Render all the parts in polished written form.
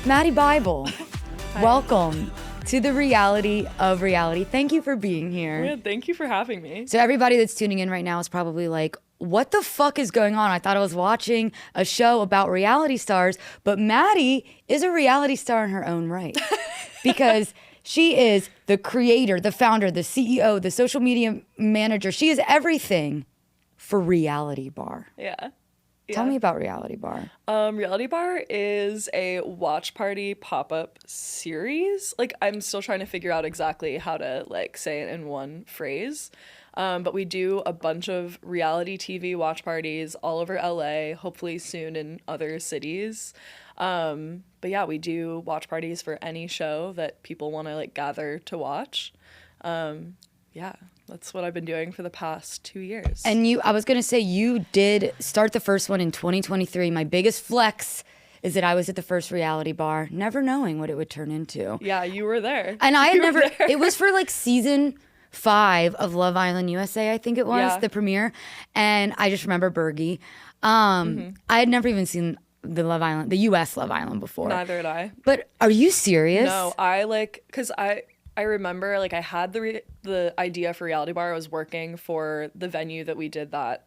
Maddy Biebel, welcome to the reality of reality. Thank you for being here. Yeah, thank you for having me. So everybody that's tuning in right now is probably like, what the fuck is going on? I thought I was watching a show about reality stars, but Maddy is a reality star in her own right because she is the creator, the founder, the CEO, the social media manager. She is everything for Reality Bar. Yeah. Tell me about Reality Bar. Reality Bar is a watch party pop-up series. Like, I'm still trying to figure out exactly how to like say it in one phrase. But we do a bunch of reality TV watch parties all over LA, hopefully soon in other cities. But yeah, we do watch parties for any show that people want to like gather to watch. Yeah, that's what I've been doing for the past 2 years. And I was going to say, you did start the first one in 2023. My biggest flex is that I was at the first Reality Bar, never knowing what it would turn into. Yeah, you were there. And I had never, it was for like season 5 of Love Island USA, I think it was, the premiere. And I just remember Bergie. I had never even seen the US Love Island before. Neither had I. But are you serious? No, because I remember like I had the idea for Reality Bar. I was working for the venue that we did that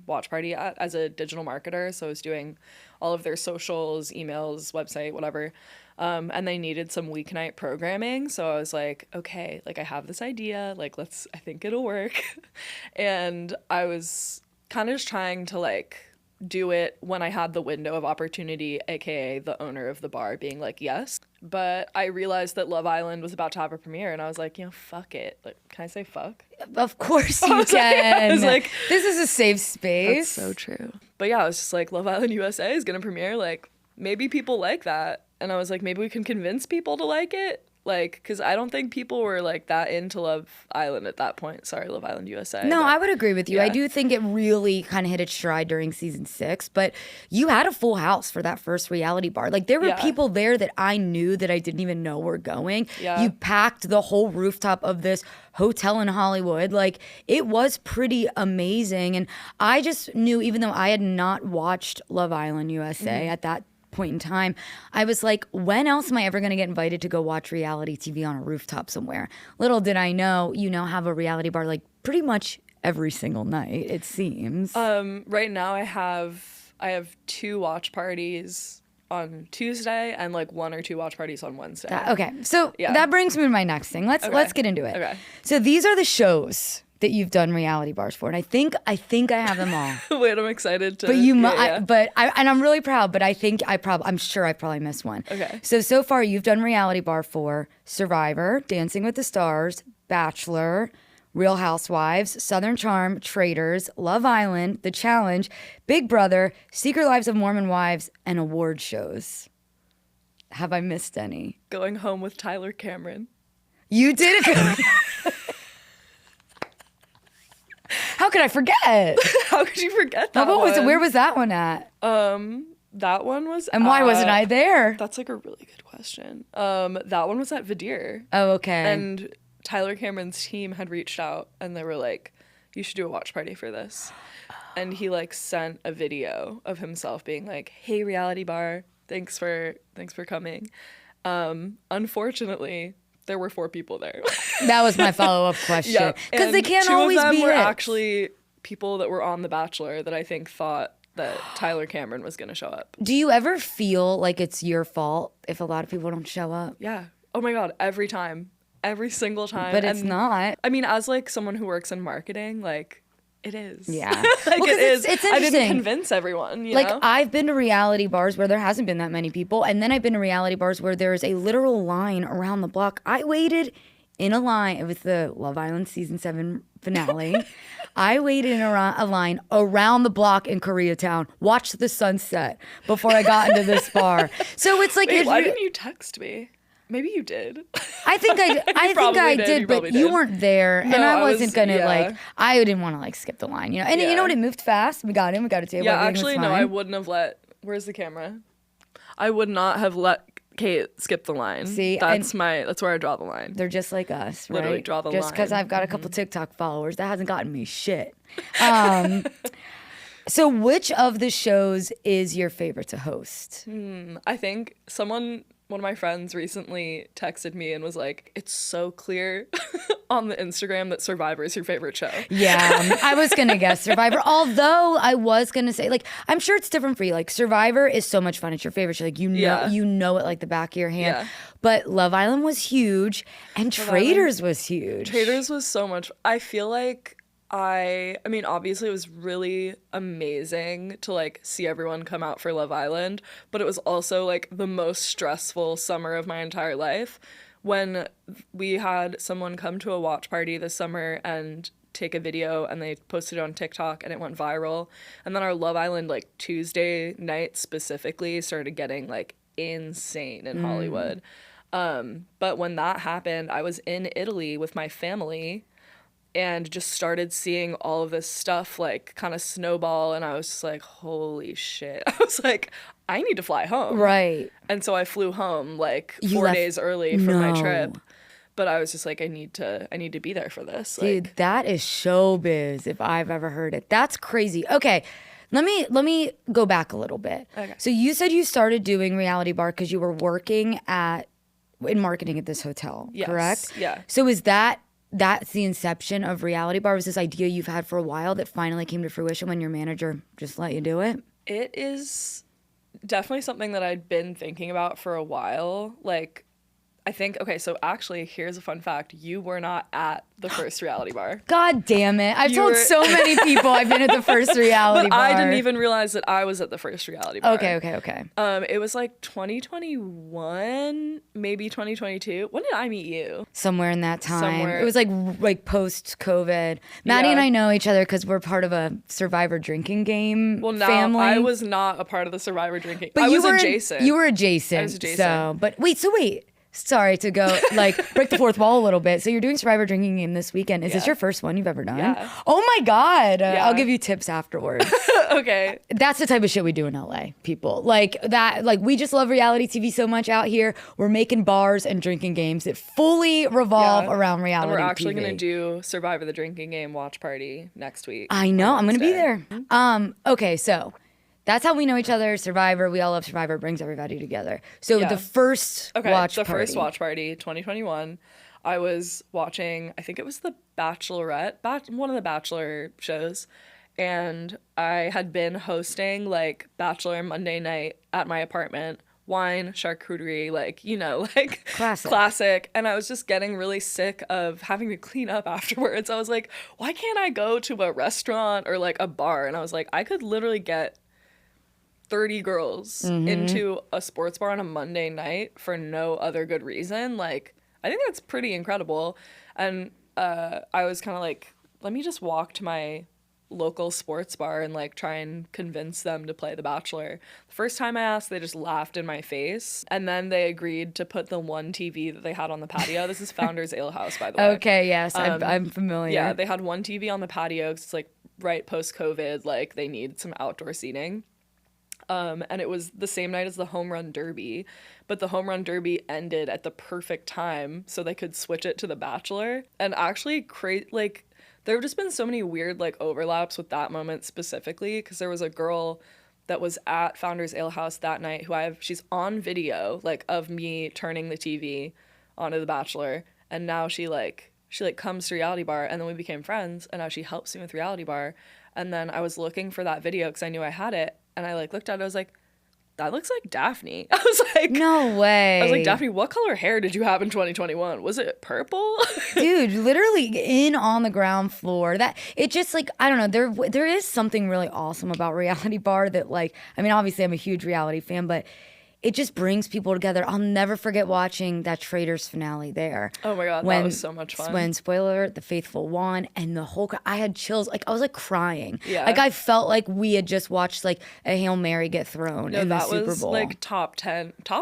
watch party at as a digital marketer. So I was doing all of their socials, emails, website, whatever. And they needed some weeknight programming. So I was like, okay, like I have this idea, like I think it'll work. And I was kind of just trying to like do it when I had the window of opportunity, aka the owner of the bar being like, yes. But I realized that Love Island was about to have a premiere, and I was like, fuck it. Like, can I say fuck? Of course you can. I was like, this is a safe space. That's so true. But yeah, I was just like, Love Island USA is gonna premiere. Like, maybe people like that. And I was like, maybe we can convince people to like it. Like, because I don't think people were like that into Love Island at that point. Sorry, Love Island USA. No, I would agree with you. Yeah. I do think it really kind of hit its stride during season 6, but you had a full house for that first Reality Bar. Like there were people there that I knew that I didn't even know were going. Yeah. You packed the whole rooftop of this hotel in Hollywood. Like it was pretty amazing. And I just knew, even though I had not watched Love Island USA at that point in time, I was like, when else am I ever going to get invited to go watch reality TV on a rooftop somewhere? Little did I know, you now have a Reality Bar like pretty much every single night, it seems. Right now I have 2 watch parties on Tuesday and like 1 or 2 watch parties on Wednesday. Okay, so that brings me to my next thing. Let's get into it. Okay. So these are the shows that you've done reality bars for, and I think I have them all. Wait, I'm excited to. But I'm really proud. But I think I'm sure I probably missed one. Okay. So far you've done Reality Bar for Survivor, Dancing with the Stars, Bachelor, Real Housewives, Southern Charm, Traitors, Love Island, The Challenge, Big Brother, Secret Lives of Mormon Wives, and award shows. Have I missed any? Going Home with Tyler Cameron. You did it. How could I forget? How could you forget that one? Where was that one at? That one was And why wasn't I there? That's like a really good question. That one was at Vidir. Oh, okay. And Tyler Cameron's team had reached out and they were like, you should do a watch party for this. And he like sent a video of himself being like, hey, Reality Bar, thanks for coming. Unfortunately, there were 4 people there. That was my follow-up question. Because they can't always be 2 of them were hits. Actually people that were on The Bachelor that I think thought that Tyler Cameron was going to show up. Do you ever feel like it's your fault if a lot of people don't show up? Yeah. Oh my God, every time. Every single time. But it's not. I mean, as like someone who works in marketing, like it is. Yeah. Like well, it is. It's I interesting. didn't convince everyone, you know? I've been to reality bars where there hasn't been that many people. And then I've been to reality bars where there's a literal line around the block. I waited in a line. It was the Love Island season 7 finale. I waited in a line around the block in Koreatown, watched the sunset before I got into this bar. So it's like, wait, why didn't you text me? Maybe you did. I think I did, but you weren't there, and I wasn't gonna I didn't want to skip the line, you know. And you know what? It moved fast. We got in. We got a table. Yeah, actually, no, I wouldn't have let. Where's the camera? I would not have let Kate, skip the line. See, that's where I draw the line. They're just like us, right? Literally draw the line. Just because I've got a couple TikTok followers, that hasn't gotten me shit. So which of the shows is your favorite to host? I think one of my friends recently texted me and was like, it's so clear on the Instagram that Survivor is your favorite show. Yeah, I was going to guess Survivor. Although I was going to say, like, I'm sure it's different for you. Like, Survivor is so much fun. It's your favorite show. Like, you know it like the back of your hand. Yeah. But Love Island was huge and Traitors was huge. Traitors was so much. I feel like I mean, obviously it was really amazing to like see everyone come out for Love Island, but it was also like the most stressful summer of my entire life when we had someone come to a watch party this summer and take a video and they posted it on TikTok and it went viral. And then our Love Island like Tuesday night specifically started getting like insane in Hollywood. But when that happened, I was in Italy with my family and just started seeing all of this stuff like kind of snowball, and I was just like, holy shit. I was like, I need to fly home. Right. And so I flew home like 4 days early from my trip. But I was just like, I need to be there for this. Dude, like, that is showbiz if I've ever heard it. That's crazy. Okay. Let me go back a little bit. Okay. So you said you started doing Reality Bar because you were working in marketing at this hotel, yes. correct? Yeah. So is that's the inception of Reality Bar? Was this idea you've had for a while that finally came to fruition when your manager just let you do it? It is definitely something that I'd been thinking about for a while. Like, I think, okay, so actually, here's a fun fact. You were not at the first Reality Bar. God damn it. I've told so many people I've been at the first Reality Bar. I didn't even realize that I was at the first Reality Bar. Okay. It was like 2021, maybe 2022. When did I meet you? Somewhere in that time. It was like post-COVID. Maddie and I know each other because we're part of a Survivor drinking game family. I was not a part of the Survivor drinking. But I was adjacent. You were adjacent. I was adjacent. Wait. Sorry to go break the fourth wall a little bit. So you're doing Survivor drinking game this weekend. Is this your first one you've ever done? Yeah. Oh my God. Yeah. I'll give you tips afterwards. Okay. That's the type of shit we do in LA, people. Like that, like we just love reality TV so much out here. We're making bars and drinking games that fully revolve around reality TV. And we're actually going to do Survivor the Drinking Game watch party next week. I know. I'm going to be there. Okay, so that's how we know each other. Survivor, we all love Survivor, brings everybody together. So the first watch party. First watch party, 2021, I was watching, I think it was The Bachelorette, one of the Bachelor shows, and I had been hosting like Bachelor Monday night at my apartment, wine, charcuterie, classic. And I was just getting really sick of having to clean up afterwards. I was like, why can't I go to a restaurant or like a bar? And I was like, I could literally get 30 girls into a sports bar on a Monday night for no other good reason. Like, I think that's pretty incredible. And I was kind of like, let me just walk to my local sports bar and like try and convince them to play The Bachelor. The first time I asked, they just laughed in my face. And then they agreed to put the one TV that they had on the patio. This is Founders Ale House, by the way. Okay, yes, I'm familiar. Yeah, they had one TV on the patio because it's like right post-COVID, like they need some outdoor seating. And it was the same night as the Home Run Derby, but the Home Run Derby ended at the perfect time so they could switch it to The Bachelor. And actually, there have just been so many weird like overlaps with that moment specifically, because there was a girl that was at Founders Ale House that night who she's on video like of me turning the TV onto The Bachelor, and now she comes to Reality Bar, and then we became friends, and now she helps me with Reality Bar. And then I was looking for that video because I knew I had it. And I looked at it, I was like, that looks like Daphne. I was like, no way. I was like, Daphne, what color hair did you have in 2021? Was it purple? Dude, literally in on the ground floor. That it just like, I don't know, there is something really awesome about Reality Bar that like, I mean, obviously I'm a huge reality fan, but it just brings people together. I'll never forget watching that Traitors finale there. Oh my God, that was so much fun. When, spoiler alert, the faithful won, and the whole, I had chills. Like, I was like crying. Yeah. Like, I felt like we had just watched like a Hail Mary get thrown in the Super Bowl. That was like top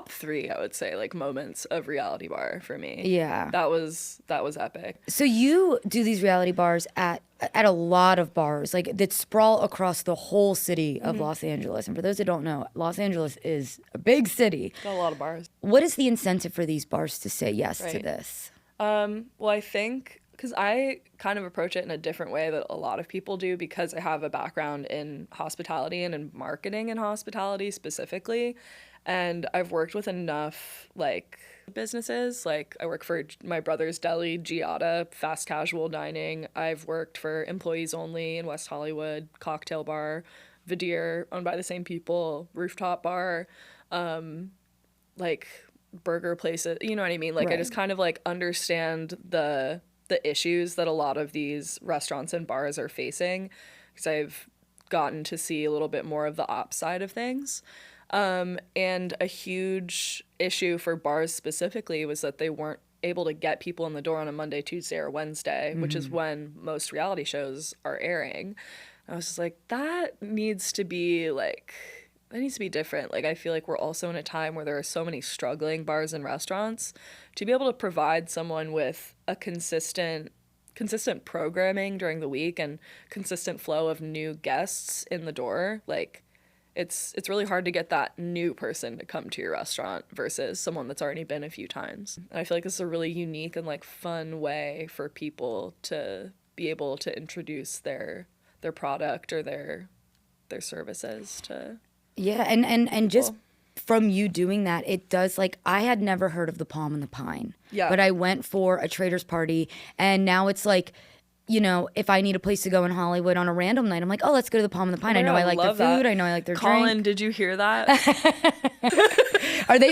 3, I would say, like moments of Reality Bar for me. Yeah. That was epic. So you do these reality bars at at a lot of bars, like that sprawl across the whole city of Los Angeles. And for those that don't know, Los Angeles is a big city. Got a lot of bars. What is the incentive for these bars to say yes to Right. this? Well, I think because I kind of approach it in a different way that a lot of people do because I have a background in hospitality and in marketing in hospitality specifically. And I've worked with enough like businesses. Like I work for my brother's deli, Giada, fast casual dining. I've worked for Employees Only in West Hollywood, cocktail bar, Vidir, owned by the same people, rooftop bar, like burger places. You know what I mean? Like I Right. just kind of like understand the issues that a lot of these restaurants and bars are facing because I've gotten to see a little bit more of the ops side of things. And a huge issue for bars specifically was that they weren't able to get people in the door on a Monday, Tuesday, or Wednesday, which is when most reality shows are airing. I was just like, that needs to be different. Like, I feel like we're also in a time where there are so many struggling bars and restaurants. To be able to provide someone with a consistent programming during the week and consistent flow of new guests in the door, like, it's really hard to get that new person to come to your restaurant versus someone that's already been a few times. And I feel like this is a really unique and like fun way for people to be able to introduce their product or their services to Yeah, and just people. from you doing that, it does, like, I had never heard of the Palm and the Pine. Yeah. But I went for a trader's party, and now it's like, you know, if I need a place to go in Hollywood on a random night, I'm like, oh, let's go to the Palm and the Pine. I know I like their food. I know I like their Colin, drink. did you hear that?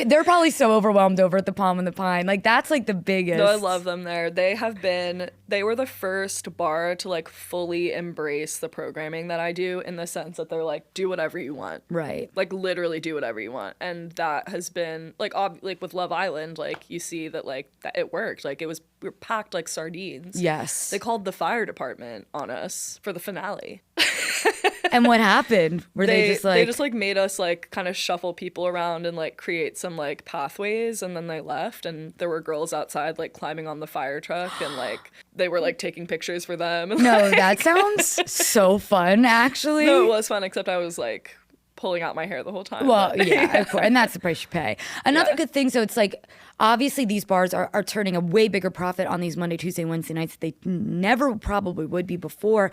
They're probably so overwhelmed over at the Palm and the Pine. Like, that's like the biggest. No, I love them there. They were the first bar to like fully embrace the programming that I do in the sense that they're like, do whatever you want. Right. Like literally do whatever you want. And that has been like, like with Love Island, like you see that like that it worked. Like we were packed like sardines. Yes. They called the fire department on us for the finale. And what happened? Were they just like made us like kind of shuffle people around and like create some like pathways, and then they left, and there were girls outside like climbing on the fire truck and like they were like taking pictures for them. And, No, that sounds so fun, actually. no, it was fun, except I was like pulling out my hair the whole time. Well, but- yeah, of course. And that's the price you pay. Another Yeah. good thing, so it's like, obviously these bars are turning a way bigger profit on these Monday, Tuesday, Wednesday nights that they never probably would be before.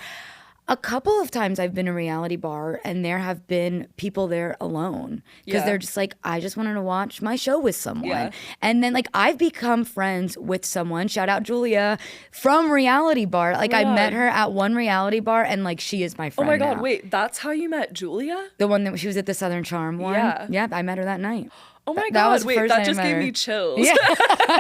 A couple of times I've been in a reality bar and there have been people there alone because Yeah. they're just like, I just wanted to watch my show with someone. Yeah. And then like I've become friends with someone, shout out Julia, from reality bar. Like my I God. met her at one reality bar and like she is my Oh friend my God, now. wait, that's how you met Julia? The one that she was at the Southern Charm one. Yeah. Yeah, I met her that night. Oh my That God, was the wait, first that time I just met gave her. me chills. Yeah.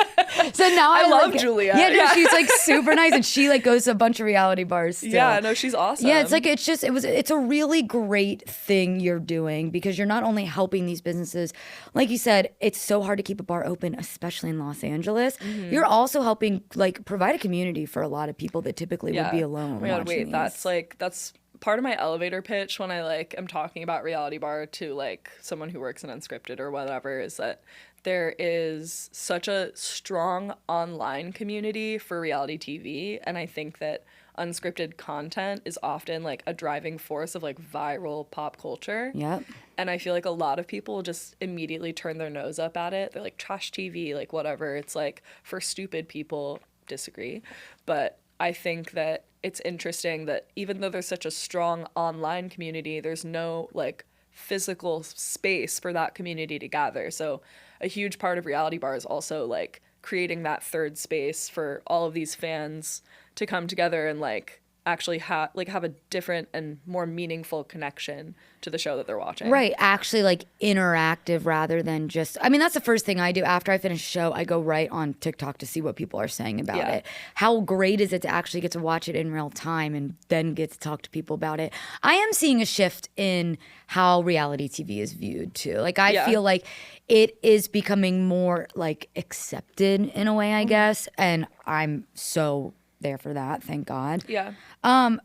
So now I love like, Julia. Yeah, no, Yeah. she's like super nice and she like goes to a bunch of reality bars still. Yeah, no, she's awesome. Yeah, it's like it's a really great thing you're doing because you're not only helping these businesses, like you said, it's so hard to keep a bar open, especially in Los Angeles. Mm-hmm. You're also helping like provide a community for a lot of people that typically would be alone. Oh my God, watching wait, these. that's part of my elevator pitch when I like am talking about reality bar to like someone who works in unscripted or whatever is that there is such a strong online community for reality TV, and I think that unscripted content is often like a driving force of like viral pop culture. Yep. And I feel like a lot of people just immediately turn their nose up at it. They're like trash TV, like whatever. It's like for stupid people. Disagree. But I think that it's interesting that even though there's such a strong online community, there's no like physical space for that community to gather. So a huge part of reality bar is also like creating that third space for all of these fans to come together and like actually have a different and more meaningful connection to the show that they're watching. Right, actually like interactive rather than just, I mean, that's the first thing I do. After I finish a show, I go right on TikTok to see what people are saying about Yeah. it. How great is it to actually get to watch it in real time and then get to talk to people about it? I am seeing a shift in how reality TV is viewed too. Like I Yeah. feel like it is becoming more like accepted in a way, I guess, and I'm so there for that, thank God. Yeah.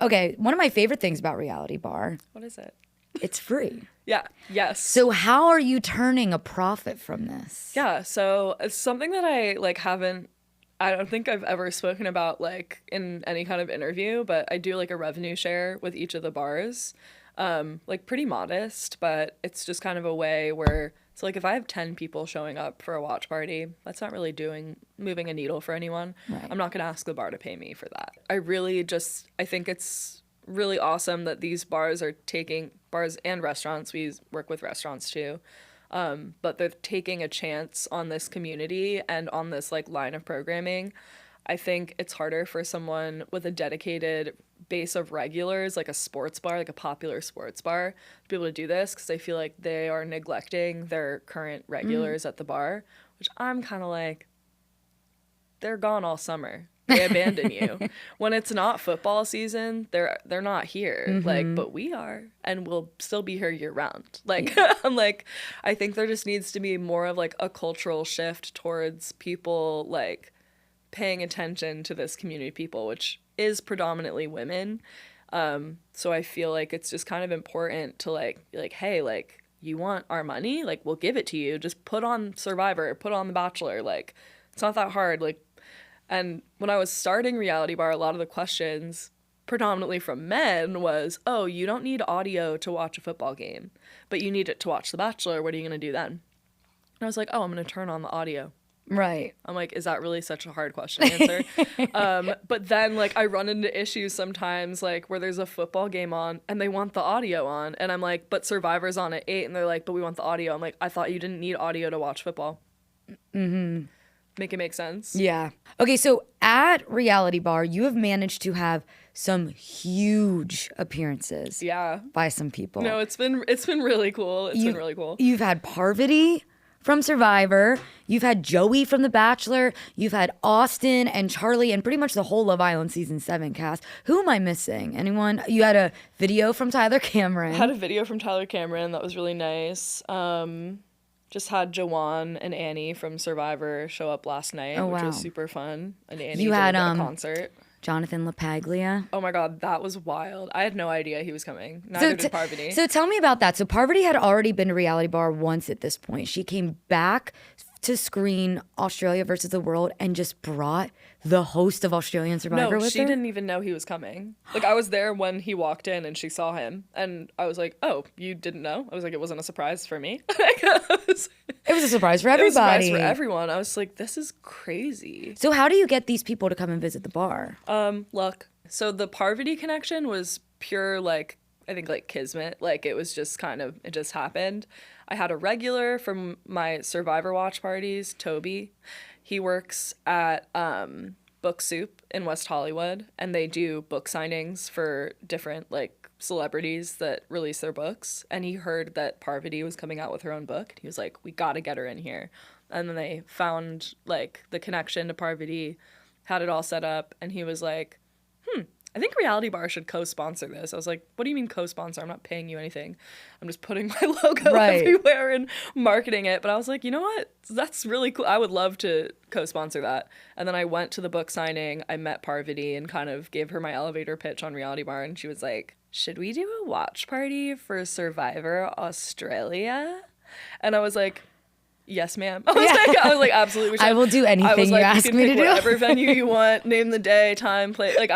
Okay, one of my favorite things about reality bar, What is it? it's free. Yeah. Yes. So how are you turning a profit from this? Yeah, so it's something that I like haven't I don't think I've ever spoken about like in any kind of interview, but I do like a revenue share with each of the bars. Like pretty modest, but it's just kind of a way where, so like if I have 10 people showing up for a watch party, that's not really moving a needle for anyone. Right. I'm not going to ask the bar to pay me for that. I think it's really awesome that these bars and restaurants, we work with restaurants too, but they're taking a chance on this community and on this like line of programming. I think it's harder for someone with a dedicated base of regulars, like a sports bar, like a popular sports bar, to be able to do this, because I feel like they are neglecting their current regulars at the bar, which I'm kind of like, they're gone all summer. They abandon you. When it's not football season, they're not here. Like, but we are, and we'll still be here year round. Like, I'm like, I think there just needs to be more of like a cultural shift towards people like paying attention to this community of people, which is predominantly women. So I feel like it's just kind of important to like, hey, like, you want our money? Like, we'll give it to you. Just put on Survivor, put on The Bachelor. Like, it's not that hard. Like, and when I was starting Reality Bar, a lot of the questions, predominantly from men, was, oh, you don't need audio to watch a football game, but you need it to watch The Bachelor. What are you going to do then? And I was like, oh, I'm going to turn on the audio. Right. I'm like, is that really such a hard question to answer? But then, like, I run into issues sometimes, like, where there's a football game on and they want the audio on. And I'm like, but Survivor's on at 8. And they're like, but we want the audio. I'm like, I thought you didn't need audio to watch football. Mm-hmm. Make it make sense? Yeah. Okay, so at Reality Bar, you have managed to have some huge appearances. Yeah. By some people. No, it's been really cool. It's been really cool. You've had Parvati from Survivor. You've had Joey from The Bachelor. You've had Austin and Charlie and pretty much the whole Love Island season 7 cast. Who am I missing? Anyone? You had a video from Tyler Cameron. I had a video from Tyler Cameron. That was really nice. Just had Jawan and Annie from Survivor show up last night, which was super fun. And Annie did a concert. Jonathan LaPaglia. Oh my God, that was wild. I had no idea he was coming. Neither did Parvati. So tell me about that. So Parvati had already been to Reality Bar once at this point. She came back to screen Australia versus the World and just brought the host of Australian Survivor with her? No, she didn't even know he was coming. Like, I was there when he walked in and she saw him. And I was like, oh, you didn't know? I was like, it wasn't a surprise for me. It was a surprise for everybody. It was a surprise for everyone. I was like, this is crazy. So how do you get these people to come and visit the bar? Luck. So the Parvati connection was pure, like, I think, like, kismet. Like, it was just kind of, it just happened. I had a regular from my Survivor watch parties, Toby. He works at Book Soup in West Hollywood, and they do book signings for different, like, celebrities that release their books. And he heard that Parvati was coming out with her own book. And he was like, we got to get her in here. And then they found, like, the connection to Parvati, had it all set up, and he was like, I think Reality Bar should co-sponsor this. I was like, what do you mean co-sponsor? I'm not paying you anything. I'm just putting my logo everywhere and marketing it. But I was like, you know what? That's really cool. I would love to co-sponsor that. And then I went to the book signing. I met Parvati and kind of gave her my elevator pitch on Reality Bar. And she was like, should we do a watch party for Survivor Australia? And I was like, yes, ma'am. I was like, absolutely. I will do anything you ask me to do. Whatever venue you want, name the day, time, place. Like,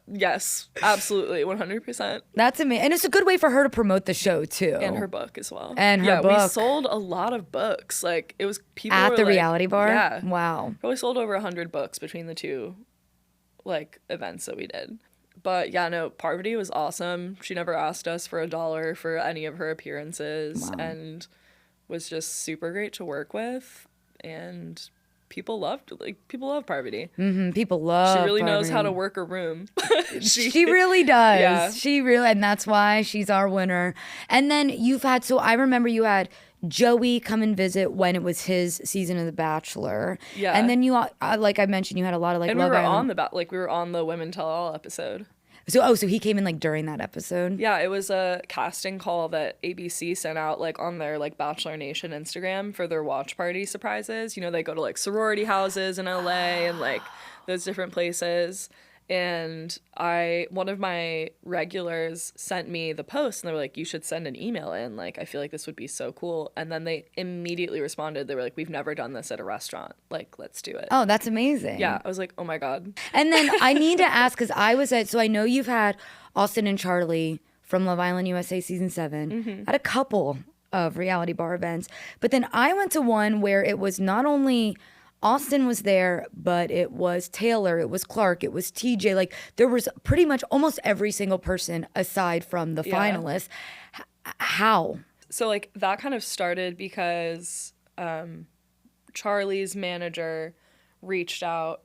yes, absolutely, 100%. That's amazing. And it's a good way for her to promote the show, too. And her book as well. And her book. We sold a lot of books. Like, it was people at the like, Reality Bar? Yeah. Wow. Probably sold over 100 books between the two, like, events that we did. But yeah, no, Parvati was awesome. She never asked us for $1 for any of her appearances. Wow. And was just super great to work with, and people love Parvati. People love She really Parvati. knows how to work a room. She really does. Yeah. She really, and that's why she's our winner. And then so I remember you had Joey come and visit when it was his season of The Bachelor. Yeah. And then you, like I mentioned, you had a lot of like. And Love Island. we were on the Women Tell All episode. So he came in like during that episode? Yeah, it was a casting call that ABC sent out like on their like Bachelor Nation Instagram for their watch party surprises. You know, they go to like sorority houses in LA and like those different places. And one of my regulars sent me the post and they were like, you should send an email in. Like, I feel like this would be so cool. And then they immediately responded. They were like, we've never done this at a restaurant. Like, let's do it. Oh, that's amazing. Yeah. I was like, oh my God. And then I need to ask, because so I know you've had Austin and Charlie from Love Island USA season 7 at a couple of reality bar events. But then I went to one where it was not only Austin was there, but it was Taylor, it was Clark, it was TJ. Like, there was pretty much almost every single person aside from the finalists. How? So, like, that kind of started because Charlie's manager reached out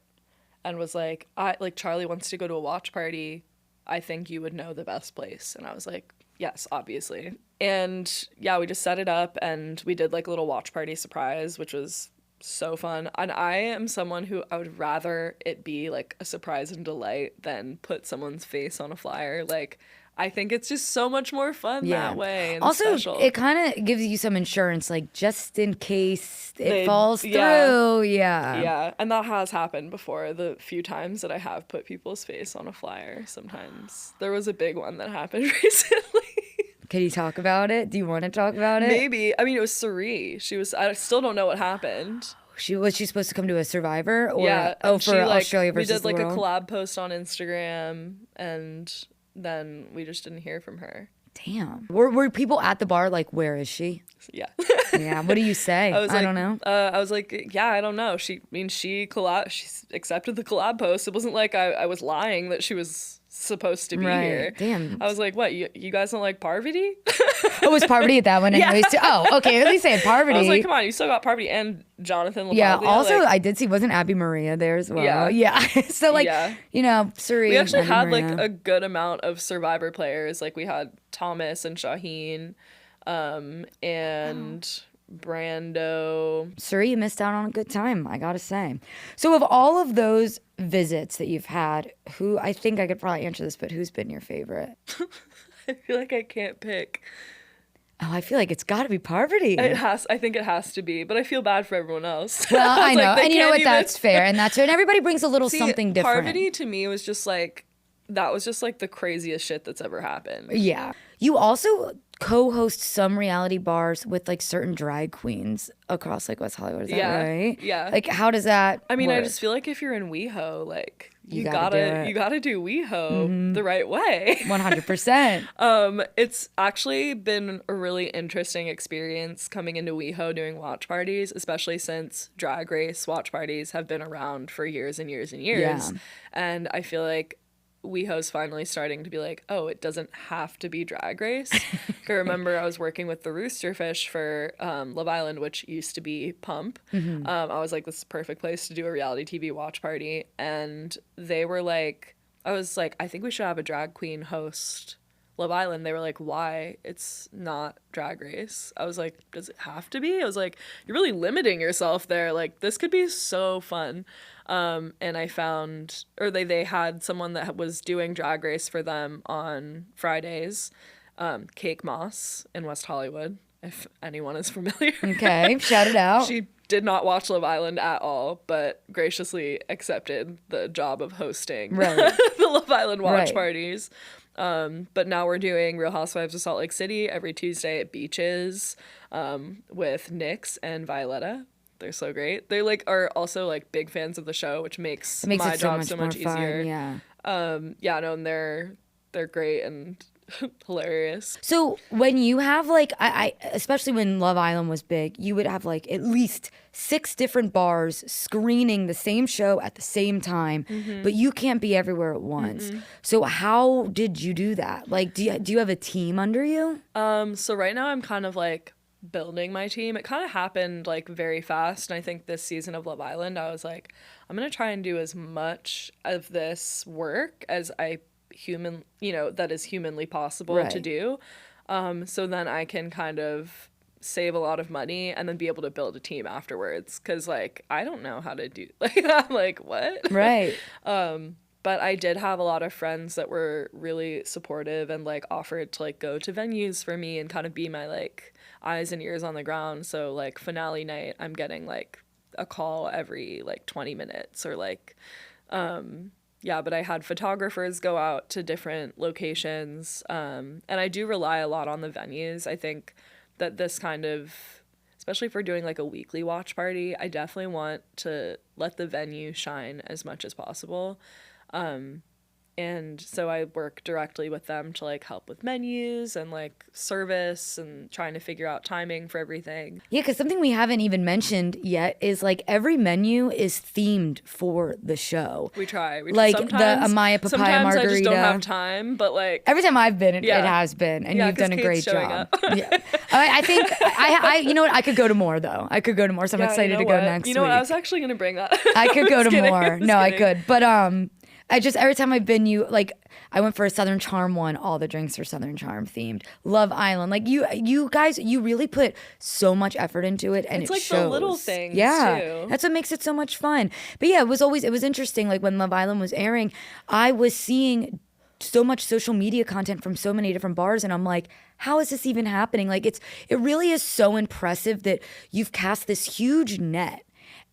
and was like, Charlie wants to go to a watch party. I think you would know the best place. And I was like, yes, obviously. And yeah, we just set it up and we did like a little watch party surprise, which was so fun. And I am someone who I would rather it be like a surprise and delight than put someone's face on a flyer. Like, I think it's just so much more fun that way. And also, special. It kind of gives you some insurance, like just in case it falls through. Yeah. And that has happened before. The few times that I have put people's face on a flyer, sometimes there was a big one that happened recently. Can you talk about it? Do you want to talk about it? Maybe. I mean, it was Suri. I still don't know what happened. Was she supposed to come to a Survivor? Or, yeah. Oh, for Australia versus the world? We did like a collab post on Instagram, and then we just didn't hear from her. Damn. Were people at the bar like, where is she? Yeah. Yeah. What do you say? I don't know. I was like, yeah, I don't know. She accepted the collab post. It wasn't like I was lying that she was supposed to be here. Damn. I was like, what? You guys don't like Parvati? Oh, was Parvati at that one? Anyways, too? Oh, okay. At least they had Parvati. I was like, come on, you still got Parvati and Jonathan LaPaglia. Yeah. Also, I did see, wasn't Abby Maria there as well? Yeah. So Suri. We actually had Maria. like a good amount of Survivor players. Like we had Thomas and Shaheen, and Brando. Suri, you missed out on a good time, I gotta say. So of all of those visits that you've had, I think I could probably answer this, but who's been your favorite? I feel like I can't pick. Oh, I feel like it's got to be Parvati. I think it has to be, but I feel bad for everyone else. Well, I know. And you know what? That's fair. And everybody brings a little something different. Parvati to me was just like, that was just like the craziest shit that's ever happened. Yeah. You also co-host some reality bars with like certain drag queens across like West Hollywood. Is that right? Yeah. Like, how does that work? I just feel like if you're in WeHo, like you gotta do WeHo the right way. 100%. It's actually been a really interesting experience coming into WeHo doing watch parties, especially since Drag Race watch parties have been around for years and years and years. Yeah. And I feel like WeHo's finally starting to be like, oh, it doesn't have to be Drag Race. I remember I was working with the Roosterfish for Love Island, which used to be Pump. I was like, this is a perfect place to do a reality TV watch party. And they were like, I was like, I think we should have a drag queen host Love Island. They were like, why? It's not Drag Race. I was like, does it have to be? I was like, you're really limiting yourself there. Like, this could be so fun. And I found, or they had someone that was doing Drag Race for them on Fridays, Cake Moss in West Hollywood, if anyone is familiar. Okay, shout it out. She did not watch Love Island at all, but graciously accepted the job of hosting the Love Island watch parties. But now we're doing Real Housewives of Salt Lake City every Tuesday at Beaches, with Nyx and Violetta. They're so great. They like are also like big fans of the show, which makes my job so much easier. Fun, and they're great and hilarious. So when you have like I especially when Love Island was big, you would have like at least 6 different bars screening the same show at the same time, but you can't be everywhere at once. So how did you do that? Like, do you have a team under you? So right now I'm kind of like building my team. It kind of happened like very fast, and I think this season of Love Island I was like, I'm gonna try and do as much of this work as that is humanly possible to do, so then I can kind of save a lot of money and then be able to build a team afterwards, because like I don't know how to do I'm like, what? But I did have a lot of friends that were really supportive and like offered to like go to venues for me and kind of be my like eyes and ears on the ground. So like finale night, I'm getting like a call every like 20 minutes or like Yeah, but I had photographers go out to different locations. And I do rely a lot on the venues. I think that this kind of, especially if we're doing like a weekly watch party, I definitely want to let the venue shine as much as possible. And so I work directly with them to like help with menus and like service and trying to figure out timing for everything. Yeah, because something we haven't even mentioned yet is like every menu is themed for the show. We try. Like the Amaya Papaya sometimes Margarita. I just don't have time, but like every time I've been, it Yeah. has been, and Yeah, you've 'cause done a Kate's great showing job. up. Yeah, I think I you know what, I could go to more though. I could go to more, so I'm Yeah, excited you know to go what? next You know what? I week. was actually gonna bring that. I could go to kidding. more. Was No, I kidding. could, but I just every time I've been, I went for a Southern Charm one. All the drinks are Southern Charm themed. Love Island, like you guys, you really put so much effort into it, and It's it like shows. the little things, yeah, too. that's what makes it so much fun. But yeah, it was interesting. Like when Love Island was airing, I was seeing so much social media content from so many different bars, and I'm like, how is this even happening? Like it really is so impressive that you've cast this huge net,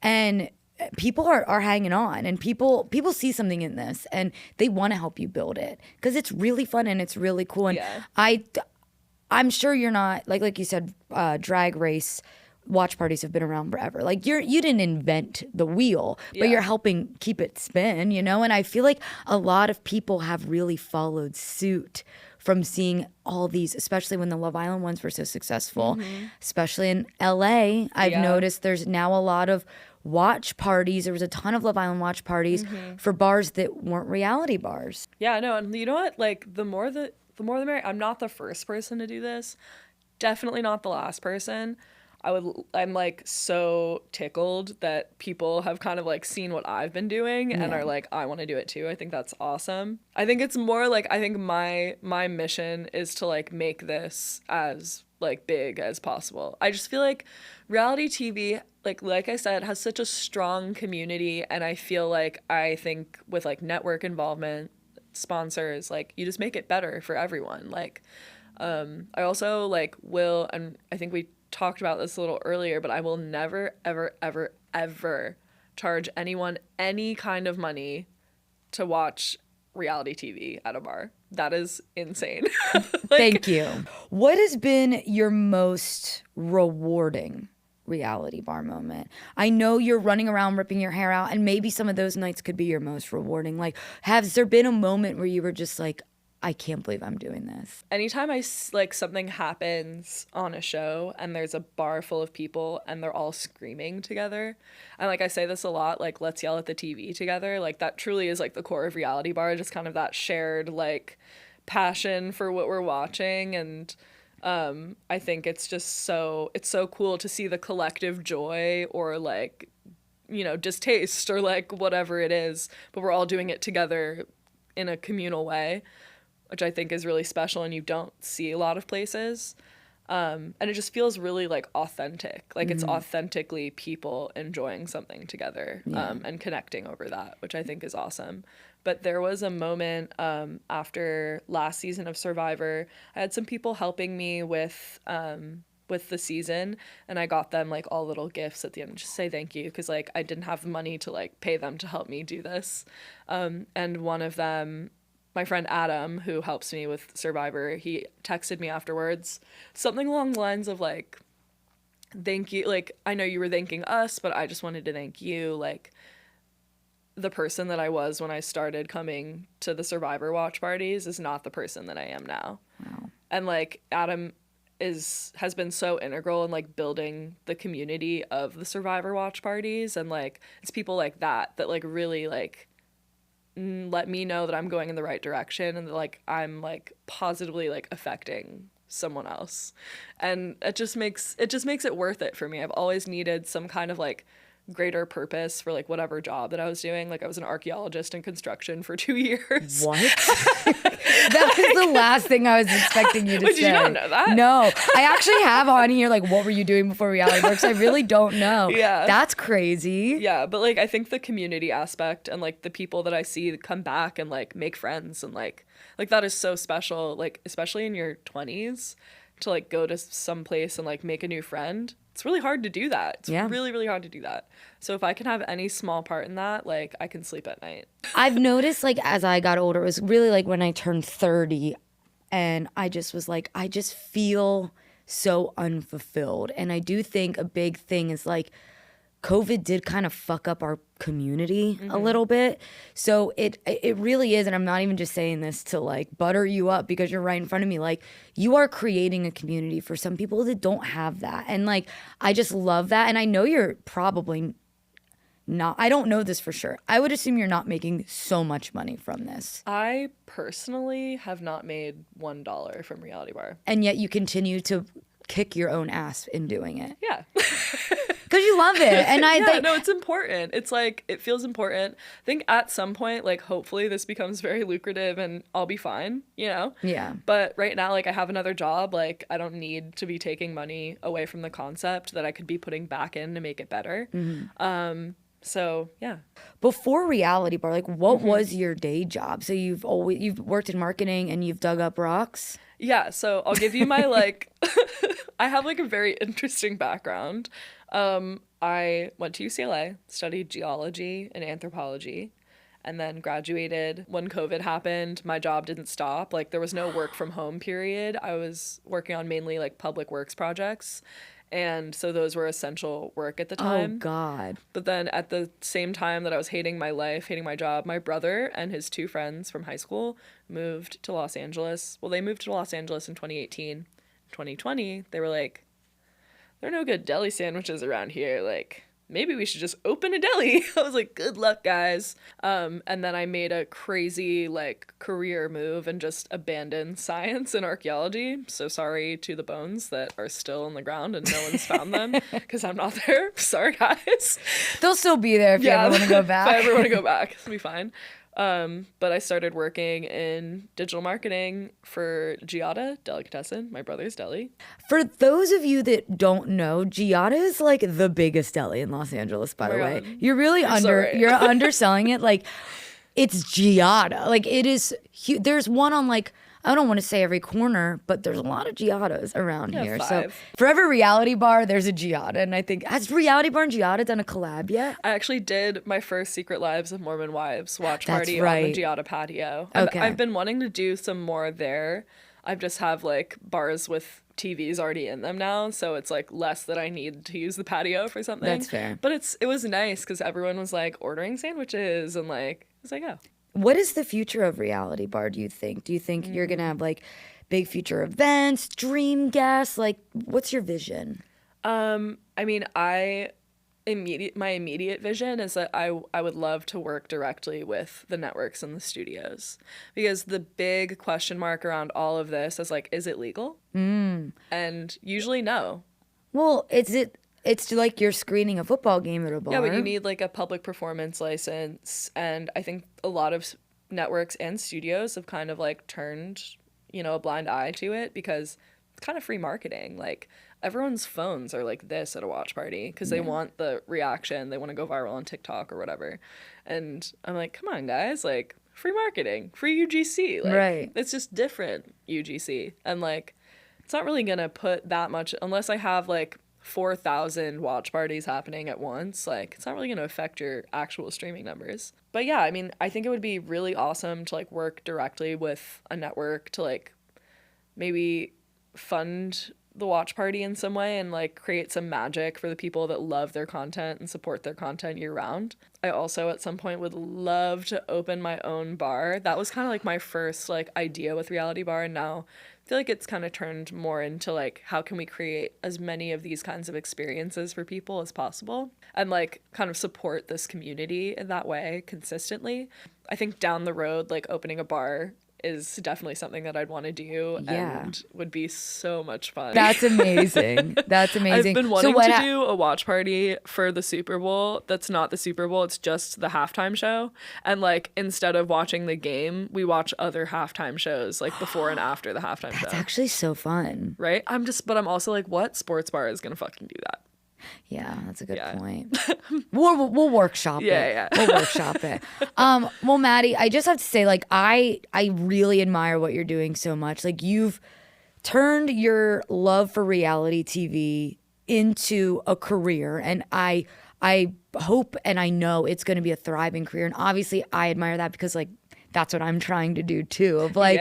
and people are hanging on, and people see something in this, and they want to help you build it because it's really fun and it's really cool. And Yeah. I'm sure you're not like you said, Drag Race watch parties have been around forever. Like you didn't invent the wheel, but Yeah. you're helping keep it spin, And I feel like a lot of people have really followed suit from seeing all these, especially when the Love Island ones were so successful, especially in LA. I've Yeah. noticed there's now a lot of watch parties. There was a ton of Love Island watch parties for bars that weren't reality bars. Yeah, no, and you know what? Like the more the merrier. I'm not the first person to do this. Definitely not the last person. I'm like so tickled that people have kind of like seen what I've been doing and are like, I want to do it too. I think that's awesome. I think it's more like, I think my mission is to like make this as like big as possible. I just feel like reality TV, like I said, has such a strong community, and I feel like I think with like network involvement, sponsors, like you just make it better for everyone. Like I also like will, and I think we talked about this a little earlier, but I will never ever ever ever charge anyone any kind of money to watch reality TV at a bar. That is insane. Thank you. What has been your most rewarding reality bar moment? I know you're running around ripping your hair out, and maybe some of those nights could be your most rewarding. Like, has there been a moment where you were just like, I can't believe I'm doing this? Anytime like something happens on a show and there's a bar full of people and they're all screaming together, and like I say this a lot, like let's yell at the TV together, like that truly is like the core of reality bar, just kind of that shared like passion for what we're watching. And I think it's just so cool to see the collective joy or like, distaste or like whatever it is, but we're all doing it together in a communal way, which I think is really special and you don't see a lot of places. And it just feels really like authentic. Like it's authentically people enjoying something together and connecting over that, which I think is awesome. But there was a moment after last season of Survivor, I had some people helping me with the season, and I got them like all little gifts at the end, just say thank you, because like I didn't have the money to like pay them to help me do this. And one of them, my friend Adam, who helps me with Survivor, he texted me afterwards something along the lines of like, thank you, like I know you were thanking us, but I just wanted to thank you. Like the person that I was when I started coming to the Survivor watch parties is not the person that I am now. Wow. And like Adam has been so integral in like building the community of the Survivor watch parties, and like it's people like that like really like let me know that I'm going in the right direction and that like I'm like positively like affecting someone else, and it just makes it worth it for me. I've always needed some kind of like greater purpose for like whatever job that I was doing. Like I was an archaeologist in construction for 2 years. What? That was the last thing I was expecting you to say. Did you not know that? No. I actually have on here like, what were you doing before reality works? I really don't know. Yeah. That's crazy. Yeah, but like I think the community aspect and like the people that I see come back and like make friends and like that is so special, like especially in your 20s, to like go to some place and like make a new friend. it's really hard to do that. It's Yeah. really, really hard to do that. So if I can have any small part in that, like, I can sleep at night. I've noticed, like, as I got older, it was really like when I turned 30 and I just was like, I just feel so unfulfilled. And I do think a big thing is like COVID did kind of fuck up our community a little bit. So it really is, and I'm not even just saying this to like butter you up because you're right in front of me. Like, you are creating a community for some people that don't have that. And like, I just love that. And I know you're probably not, I don't know this for sure. I would assume you're not making so much money from this. I personally have not made $1 from Reality Bar. And yet you continue to kick your own ass in doing it. Yeah. Because you love it. And no, it's important. It's like, it feels important. I think at some point, like, hopefully this becomes very lucrative and I'll be fine, you know? Yeah. But right now, like, I have another job. Like, I don't need to be taking money away from the concept that I could be putting back in to make it better. So yeah. Before Reality Bar, like, what was your day job? So you've worked in marketing and you've dug up rocks? Yeah, so I'll give you my, like, I have, like, a very interesting background. I went to UCLA, studied geology and anthropology, and then graduated. When COVID happened, my job didn't stop. Like, there was no work from home period. I was working on mainly, like, public works projects. And so those were essential work at the time. Oh, God. But then at the same time that I was hating my life, hating my job, my brother and his 2 friends from high school moved to Los Angeles. Well, they moved to Los Angeles in 2018. 2020, they were like, there are no good deli sandwiches around here. Like, maybe we should just open a deli. I was like, good luck, guys. And then I made a crazy, like, career move and just abandoned science and archaeology. So sorry to the bones that are still in the ground and no one's found them because I'm not there. Sorry, guys. They'll still be there if you ever want to go back. If I ever want to go back, it'll be fine. But I started working in digital marketing for Graziadei Delicatessen, my brother's deli. For those of you that don't know, Graziadei is like the biggest deli in Los Angeles, by the way. God. You're really you're underselling it. Like, it's Graziadei. Like, it is huge. There's one on, like, I don't want to say every corner, but there's a lot of Graziadei's around here. 5. So for every Reality Bar, there's a Graziadei. And I think, has Reality Bar and Graziadei done a collab yet? I actually did my first Secret Lives of Mormon Wives watch That's party right. on the Graziadei patio. Okay. I've been wanting to do some more there. I just have, like, bars with TVs already in them now, so it's like less that I need to use the patio for something. That's fair. But it was nice because everyone was like ordering sandwiches and like, I was like, oh. What is the future of Reality Bar, do you think? Do you think you're going to have, like, big future events, dream guests? Like, what's your vision? I mean, my immediate vision is that I would love to work directly with the networks and the studios, because the big question mark around all of this is like, is it legal? And usually no. Well, it's like you're screening a football game at a bar. Yeah, but you need like a public performance license, and I think a lot of networks and studios have kind of like turned, a blind eye to it because it's kind of free marketing. Like, everyone's phones are like this at a watch party because they want the reaction. They want to go viral on TikTok or whatever. And I'm like, come on, guys, like, free marketing, free UGC. Like, right. It's just different UGC. And like, it's not really going to put that much, unless I have like 4,000 watch parties happening at once. Like, it's not really going to affect your actual streaming numbers. But yeah, I mean, I think it would be really awesome to like work directly with a network to like maybe fund the watch party in some way and like create some magic for the people that love their content and support their content year round. I also at some point would love to open my own bar. That was kind of like my first like idea with Reality Bar, and now I feel like it's kind of turned more into like, how can we create as many of these kinds of experiences for people as possible and like kind of support this community in that way consistently. I think down the road, like opening a bar is definitely something that I'd want to do and would be so much fun. That's amazing. That's amazing. I've been wanting to do a watch party for the Super Bowl that's not the Super Bowl, it's just the halftime show. And like, instead of watching the game, we watch other halftime shows like before and after the halftime show. That's actually so fun. Right? But I'm also like, what sports bar is going to fucking do that? Yeah, that's a good point. We'll workshop it. Yeah. We'll workshop it. Well, Maddy, I just have to say, like, I really admire what you're doing so much. Like, you've turned your love for reality TV into a career, and I hope and I know it's going to be a thriving career. And obviously I admire that because like that's what I'm trying to do too, of like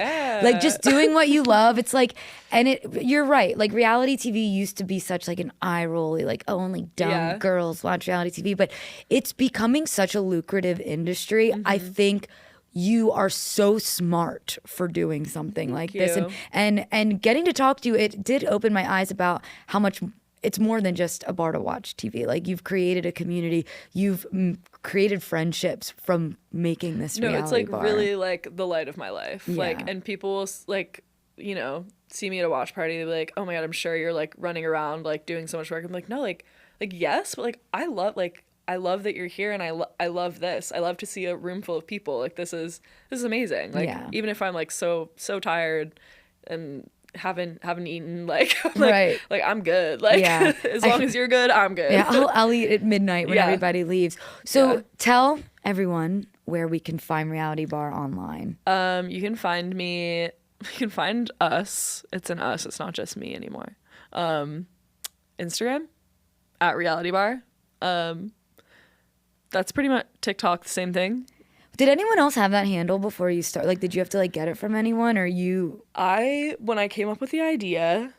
just doing what you love. It's like, and you're right, like reality TV used to be such like an eye rolly, like only dumb girls watch reality TV, but it's becoming such a lucrative industry. I think you are so smart for doing something like this, and getting to talk to you, it did open my eyes about how much it's more than just a bar to watch TV. Like you've created a community, you've created friendships from making this reality it's like bar. really like the light of my life. Like, and people will like, you know, see me at a watch party, they'll be like, oh my God, I'm sure you're like running around like doing so much work. I'm like, no, like yes, but like I love that you're here, and I love this. I love to see a room full of people. Like this is amazing. Like even if I'm like so tired and haven't eaten, like I'm good. Like as long as you're good, I'm good. I'll eat at midnight when everybody leaves. So tell everyone where we can find Reality Bar online. You can find me. You can find us. It's an us. It's not just me anymore. Instagram at Reality Bar. That's pretty much TikTok. The same thing. Did anyone else have that handle before you start? Like, did you have to like get it from anyone, or you? When I came up with the idea,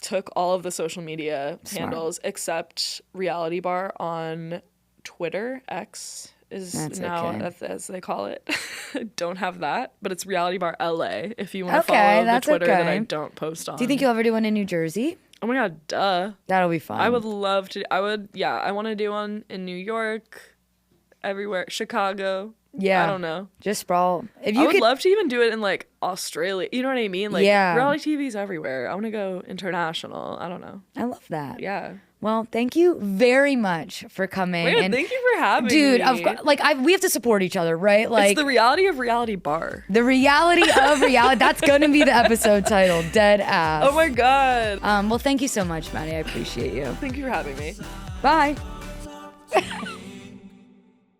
took all of the social media handles except Reality Bar on Twitter. X is as they call it. Don't have that, but it's Reality Bar LA if you want to follow the Twitter that I don't post on. Do you think you'll ever do one in New Jersey? Oh my God, duh. That'll be fun. I would love to. I want to do one in New York. Everywhere, Chicago. I don't know. Just sprawl. I would love to even do it in like Australia. You know what I mean? Like reality TV's everywhere. I want to go international. I don't know. I love that. Yeah. Well, thank you very much for coming. And thank you for having me. Dude, we have to support each other, right? Like it's the reality of Reality Bar. The reality of reality. That's going to be the episode title. Dead ass. Oh my God. Well, thank you so much, Maddy. I appreciate you. Thank you for having me. Bye.